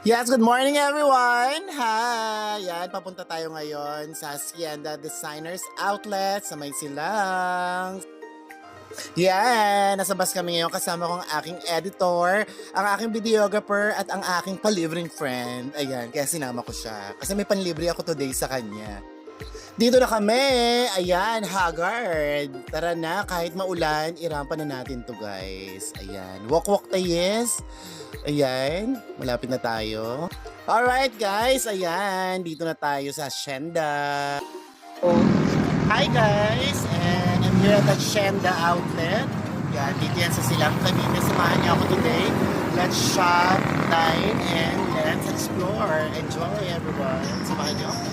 Yes, good morning everyone! Hi! Yan, papunta tayo ngayon sa Hacienda Designers Outlet sa May Silang. Yan, nasa bus kami ngayon kasama ko ang aking editor, ang aking videographer at ang aking palibreng friend. Ayan, kaya sinama ko siya. Kasi may panlibre ako today sa kanya. Dito na kami! Ayan, Haggard! Tara na, kahit maulan, irampa na natin to guys. Ayan, walk-walk tayes. Ayan, malapit na tayo. Alright guys, ayan, dito na tayo sa Hacienda. Oh, hi guys, and I'm here at the Hacienda Outlet. Yan, dito yan sa Silang Cavite. Samahan niyo ako today. Let's shop, dine, and let's explore. Enjoy everyone. Samahan niyo ako.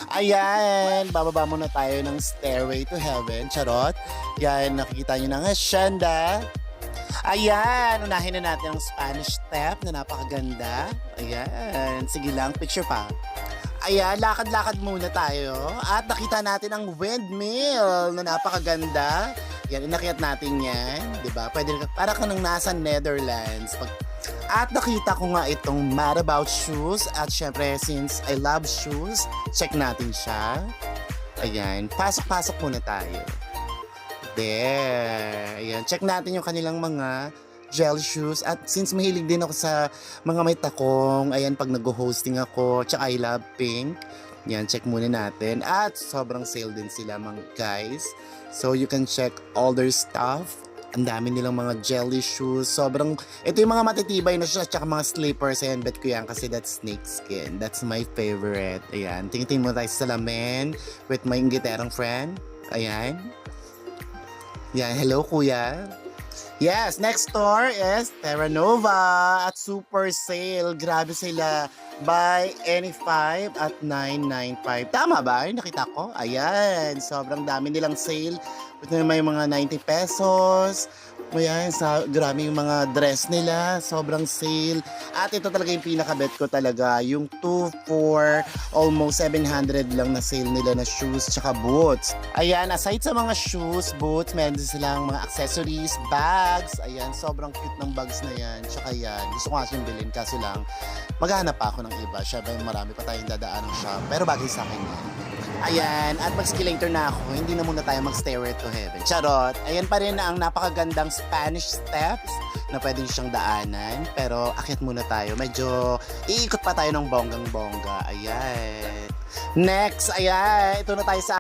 Ayan, bababa muna tayo ng Stairway to Heaven. Charot. Yan, nakikita niyo ng Hacienda. Ayan, unahin na natin ang Spanish Step na napakaganda. Ayan, sige lang, picture pa. Ayan, lakad-lakad muna tayo. At nakita natin ang windmill na napakaganda. Yan, inakyat natin yan. Diba? Pwede, para ka nang nasa Netherlands. At nakita ko nga itong Madabout shoes. At syempre, since I love shoes, check natin siya. Ayan, pasok-pasok muna tayo. There. Ayan, check natin yung kanilang mga gel shoes. At since mahilig din ako sa mga may takong, ayan, pag nag-hosting ako, tsaka I love pink. Yan, check muna natin. At sobrang sale din sila mga guys. So you can check all their stuff. Ang dami nilang mga jelly shoes. Sobrang, ito yung mga matitibay na shoes at saka mga slippers. Ayan, bet ko yan kasi that's snake skin. That's my favorite. Ayan, tingin mo tayo sa salamin with my ingiterang friend. Ayan. Yan, hello kuya. Yes, next store is Terra Nova at super sale. Grabe sila. Buy any 5 at 995. Tama ba? Yung nakita ko? Ayan, sobrang dami nilang sale. May mga 90 pesos. Ayan, grabe yung mga dress nila. Sobrang sale. At ito talaga yung pinaka-bet ko talaga. Yung 2 for almost 700 lang na sale nila na shoes tsaka boots. Ayan, aside sa mga shoes, boots, meron din silang mga accessories, bags. Ayan, sobrang cute ng bags na yan. Tsaka yan, gusto ko nga siyang bilhin. Kaso lang, maghanap pa ako ng iba. Siyempre, marami pa tayong dadaan ng shop. Pero bagay sa akin yan. Ayan, at mag-skillator na ako. Hindi na muna tayo mag-stairway to heaven. Charot. Ayan pa rin ang napakagandang Spanish steps na pwede siyang daanan. Pero akyat muna tayo. Medyo iikot pa tayo ng bonggang-bongga. Ayan. Next, ayan. Ito na tayo sa